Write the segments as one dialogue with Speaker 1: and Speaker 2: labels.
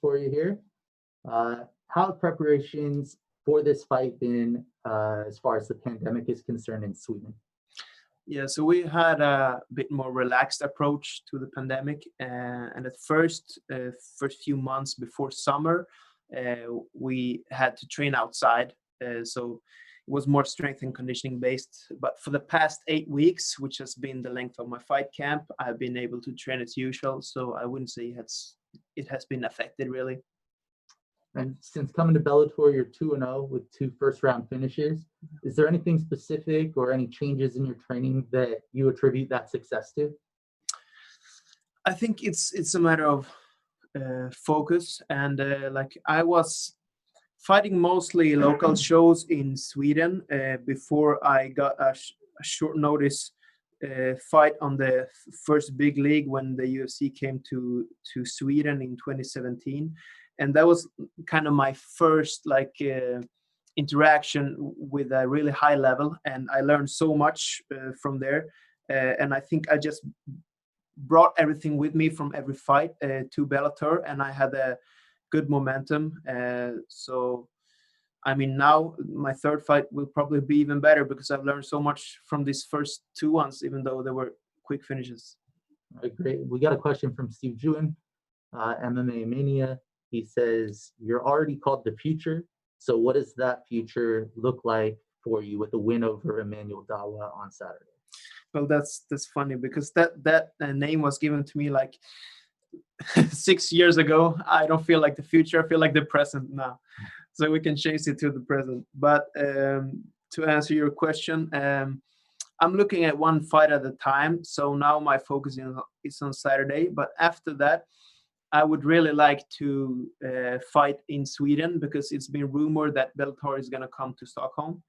Speaker 1: for you here. How have preparations for this fight been as far as the pandemic is concerned in Sweden?
Speaker 2: Yeah, so we had a bit more relaxed approach to the pandemic, and at first few months before summer, we had to train outside, so it was more strength and conditioning based. But for the past 8 weeks, which has been the length of my fight camp, I've been able to train as usual. So I wouldn't say it has been affected really.
Speaker 1: And since coming to Bellator, you're 2-0 with 2 first-round finishes. Is there anything specific or any changes in your training that you attribute that success to?
Speaker 2: I think it's a matter of focus, and like I was fighting mostly local shows in Sweden before I got a short notice fight on the first big league when the UFC came to Sweden in 2017. And that was kind of my first interaction with a really high level, and I learned so much from there. And I think I just brought everything with me from every fight to Bellator, and I had a good momentum. So, I mean, now my third fight will probably be even better because I've learned so much from these first 2 ones, even though they were quick finishes.
Speaker 1: All right, great. We got a question from Steve Jewin, MMA Mania. He says, you're already called the future. So what does that future look like for you with a win over Emmanuel Dawa on Saturday?
Speaker 2: Well, that's funny because that name was given to me like 6 years ago. I don't feel like the future. I feel like the present now. So we can change it to the present. But to answer your question, I'm looking at one fight at a time. So now my focus is on Saturday. But after that, I would really like to fight in Sweden because it's been rumored that Bellator is going to come to Stockholm.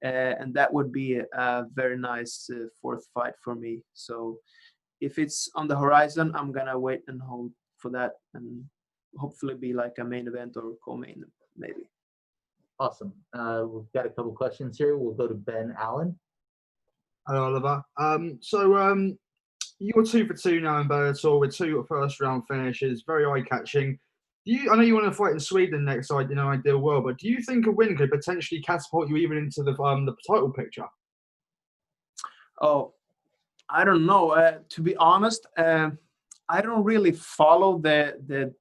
Speaker 2: And that would be a very nice fourth fight for me. So if it's on the horizon, I'm going to wait and hold for that and hopefully be like a main event or co-main maybe.
Speaker 1: Awesome. We've got a couple questions here. We'll go to Ben Allen.
Speaker 3: Hi, Oliver. You're 2 for 2 now in Bellator with 2 first-round finishes, very eye-catching. I know you want to fight in Sweden next, ideal world, but do you think a win could potentially catapult you even into the title picture?
Speaker 2: Oh, I don't know. To be honest, I don't really follow the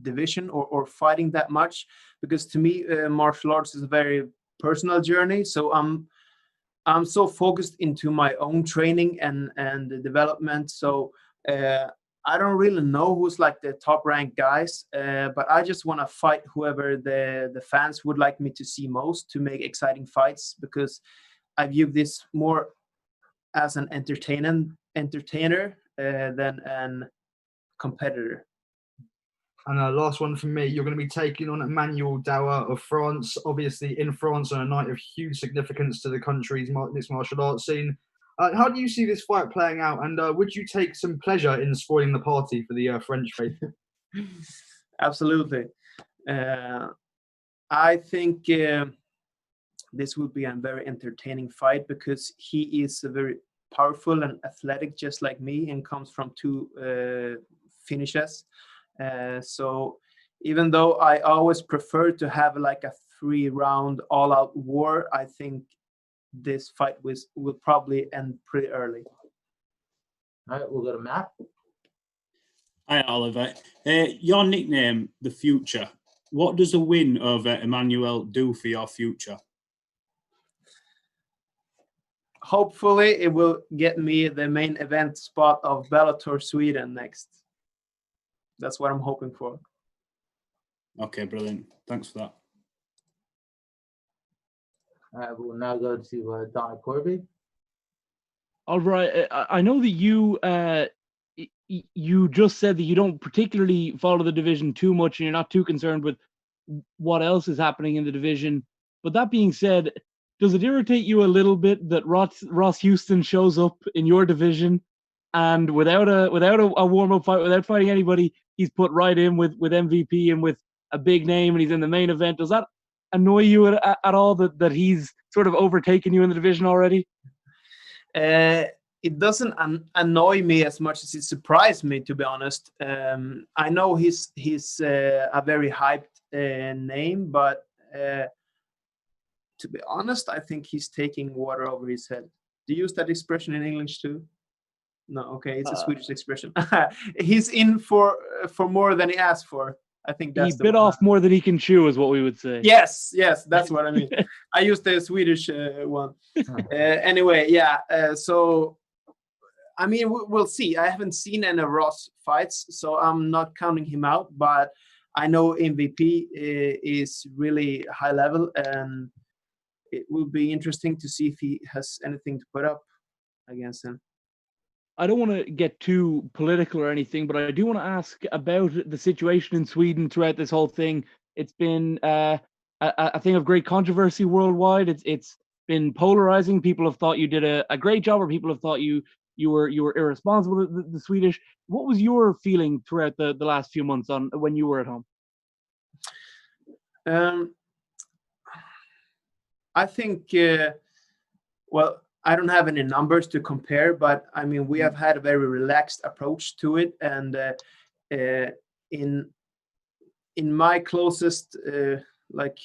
Speaker 2: division or fighting that much because to me, martial arts is a very personal journey. So I'm so focused into my own training and the development. So I don't really know who's like the top ranked guys, but I just want to fight whoever the fans would like me to see most to make exciting fights because I view this more as an entertainer than an competitor.
Speaker 3: And last one from me, you're going to be taking on Emmanuel Dawa of France, obviously in France on a night of huge significance to the country's mixed martial arts scene. How do you see this fight playing out? And would you take some pleasure in spoiling the party for the French faithful?
Speaker 2: Absolutely. I think this would be a very entertaining fight because he is a very powerful and athletic, just like me, and comes from 2 finishes. So even though I always prefer to have like a 3-round all-out war, I think this fight will probably end pretty early.
Speaker 1: All right, we'll go to Matt.
Speaker 4: Hi, Oliver. Your nickname, The Future. What does a win over Emmanuel do for your future?
Speaker 2: Hopefully, it will get me the main event spot of Bellator Sweden next. That's what I'm hoping for.
Speaker 4: Okay, brilliant. Thanks for that.
Speaker 1: We'll now go to Donna Corby.
Speaker 5: All right. I know that you just said that you don't particularly follow the division too much and you're not too concerned with what else is happening in the division. But that being said, does it irritate you a little bit that Ross Houston shows up in your division and without a warm-up fight, without fighting anybody, he's put right in with MVP and with a big name and he's in the main event? Does that annoy you at all that he's sort of overtaken you in the division already?
Speaker 2: it doesn't annoy me as much as it surprised me, to be honest. I know he's a very hyped name, but to be honest, I think he's taking water over his head. Do you use that expression in English too? No, okay, it's a Swedish expression. He's in for more than he asked for. I think that's
Speaker 5: he bit off more than he can chew, is what we would say.
Speaker 2: Yes, that's what I mean. I used the Swedish one. Anyway, yeah. So, I mean, we'll see. I haven't seen any Ross fights, so I'm not counting him out. But I know MVP is really high level, and it will be interesting to see if he has anything to put up against him.
Speaker 5: I don't want to get too political or anything, but I do want to ask about the situation in Sweden throughout this whole thing. It's been a thing of great controversy worldwide. It's been polarizing. People have thought you did a great job, or people have thought you were irresponsible. The Swedish. What was your feeling throughout the last few months on when you were at home?
Speaker 2: I think, well, I don't have any numbers to compare, but I mean, we have had a very relaxed approach to it. And in my closest, like,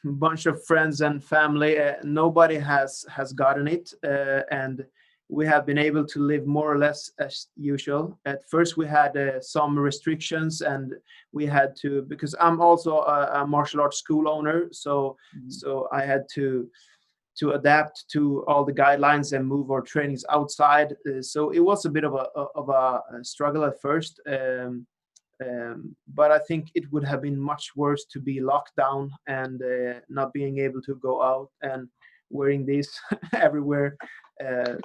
Speaker 2: bunch of friends and family, nobody has gotten it. And we have been able to live more or less as usual. At first, we had some restrictions, and we had to, because I'm also a martial arts school owner, so I had to adapt to all the guidelines and move our trainings outside. So it was a bit of a struggle at first, but I think it would have been much worse to be locked down and not being able to go out and wearing these everywhere.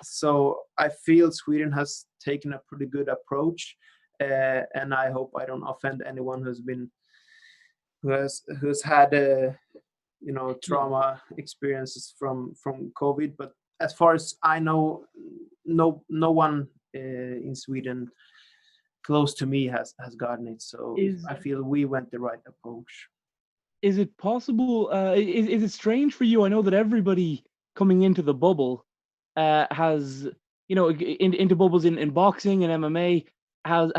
Speaker 2: So I feel Sweden has taken a pretty good approach, and I hope I don't offend anyone who's had trauma experiences from COVID. But as far as I know, no one in Sweden close to me has gotten it. So I feel we went the right approach.
Speaker 5: Is it possible? Is it strange for you? I know that everybody coming into the bubble has, into bubbles in boxing and MMA has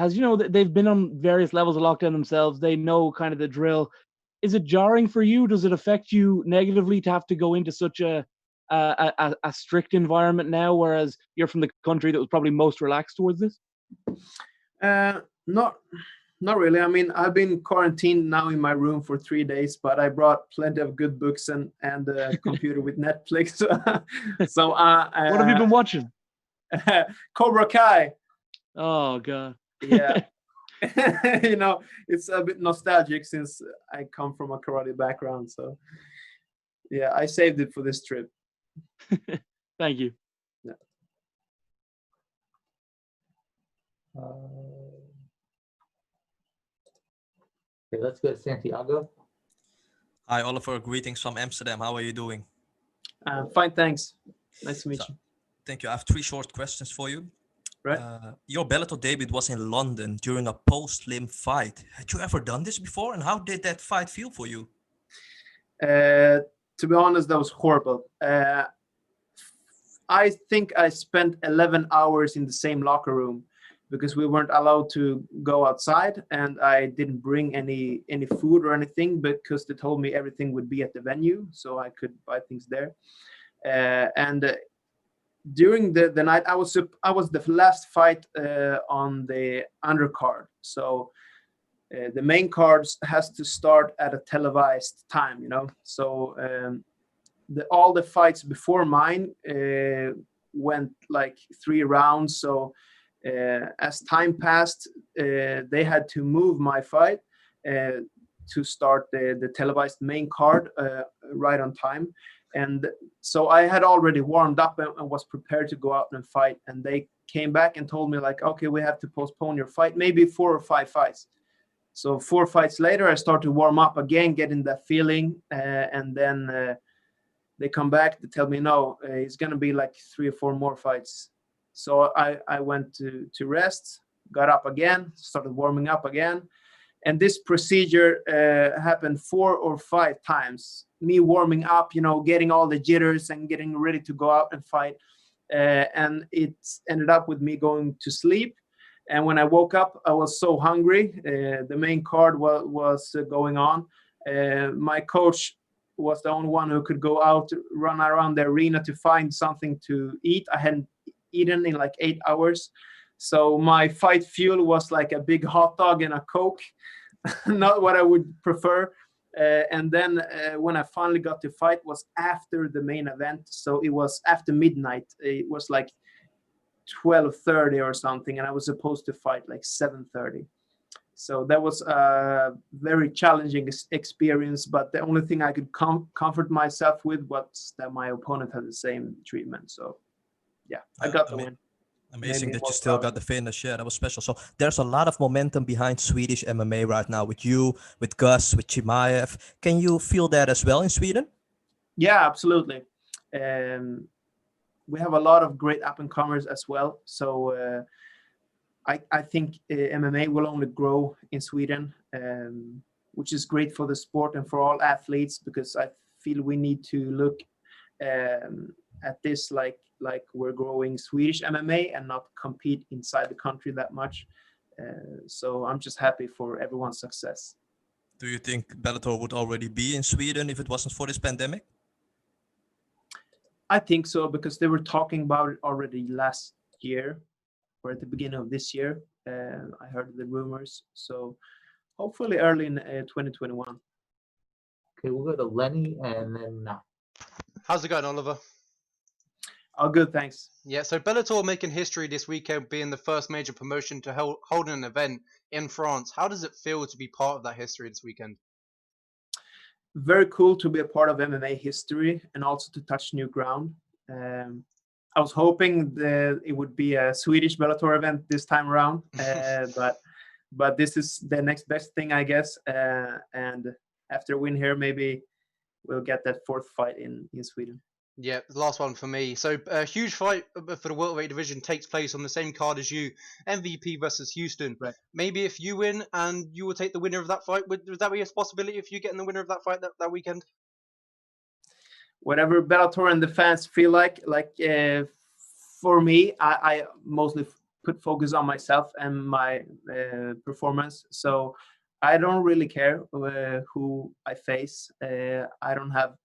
Speaker 5: they've been on various levels of lockdown themselves. They know kind of the drill. Is it jarring for you? Does it affect you negatively to have to go into such a strict environment now, whereas you're from the country that was probably most relaxed towards this?
Speaker 2: Not really. I mean, I've been quarantined now in my room for 3 days, but I brought plenty of good books and a computer with Netflix. So
Speaker 5: what have you been watching?
Speaker 2: Cobra Kai.
Speaker 5: Oh God.
Speaker 2: Yeah. It's a bit nostalgic since I come from a karate background. So yeah, I saved it for this trip.
Speaker 5: Thank you.
Speaker 2: Yeah.
Speaker 1: Okay, let's go to Santiago.
Speaker 6: Hi, Oliver. Greetings from Amsterdam. How are you doing?
Speaker 2: Fine, thanks. Nice to meet you.
Speaker 6: Thank you. I have 3 short questions for you.
Speaker 2: Right.
Speaker 6: Your Bellator debut was in London during a post-Lim fight. Had you ever done this before? And how did that fight feel for you?
Speaker 2: To be honest, that was horrible. I think I spent 11 hours in the same locker room because we weren't allowed to go outside, and I didn't bring any food or anything because they told me everything would be at the venue, so I could buy things there. During the night, I was the last fight on the undercard. So the main cards has to start at a televised time, So all the fights before mine went like 3 rounds. So as time passed, they had to move my fight to start the televised main card right on time. And so I had already warmed up and was prepared to go out and fight. And they came back and told me like, okay, we have to postpone your fight, maybe 4 or 5 fights. So 4 fights later, I start to warm up again, getting that feeling. And then they come back to tell me, no, it's going to be like 3 or 4 more fights. So I went to rest, got up again, started warming up again. And this procedure happened 4 or 5 times. Me warming up, getting all the jitters and getting ready to go out and fight. and it ended up with me going to sleep. And when I woke up, I was so hungry. The main card was going on. My coach was the only one who could go out, run around the arena to find something to eat. I hadn't eaten in like 8 hours. So my fight fuel was like a big hot dog and a Coke, not what I would prefer. And then when I finally got to fight was after the main event. So it was after midnight. It was like 12:30 or something, and I was supposed to fight like 7:30. So that was a very challenging experience, but the only thing I could comfort myself with was that my opponent had the same treatment. So yeah, I got the win.
Speaker 6: Amazing
Speaker 2: Maybe
Speaker 6: that you
Speaker 2: more
Speaker 6: still
Speaker 2: proud.
Speaker 6: got the finish. Yeah, that was special. So there's a lot of momentum behind Swedish MMA right now with you, with Gus, with Chimaev. Can you feel that as well in Sweden?
Speaker 2: Yeah, absolutely. We have a lot of great up-and-comers as well. So I think MMA will only grow in Sweden, which is great for the sport and for all athletes, because I feel we need to look at this like we're growing Swedish MMA and not compete inside the country that much. So I'm just happy for everyone's success.
Speaker 6: Do you think Bellator would already be in Sweden if it wasn't for this pandemic?
Speaker 2: I think so, because they were talking about it already last year or at the beginning of this year. I heard the rumors. So hopefully early in 2021.
Speaker 1: Okay, we'll go to Lenny and then
Speaker 7: How's it going, Oliver?
Speaker 2: Oh, good, thanks.
Speaker 7: Yeah, so Bellator making history this weekend, being the first major promotion to hold an event in France. How does it feel to be part of that history this weekend?
Speaker 2: Very cool to be a part of MMA history and also to touch new ground. I was hoping that it would be a Swedish Bellator event this time around, but this is the next best thing, I guess. And after a win here, maybe we'll get that fourth fight in Sweden.
Speaker 7: Yeah, the last one for me. So a huge fight for the welterweight division takes place on the same card as you, MVP versus Houston.
Speaker 2: Right.
Speaker 7: Maybe if you win and you will take the winner of that fight, would that be a possibility if you get in the winner of that fight that weekend?
Speaker 2: Whatever Bellator and the fans feel like for me, I mostly put focus on myself and my performance. So I don't really care who I face. I don't have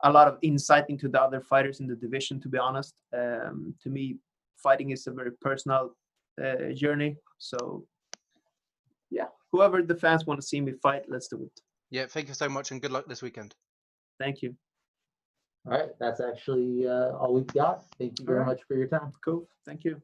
Speaker 2: a lot of insight into the other fighters in the division, to be honest. To me, fighting is a very personal journey. So yeah, whoever the fans want to see me fight, let's do it.
Speaker 7: Yeah, thank you so much and good luck this weekend.
Speaker 2: Thank you.
Speaker 1: all right, that's actually all we've got. Thank you very
Speaker 2: All right.
Speaker 1: much for your time.
Speaker 2: Cool. Thank you.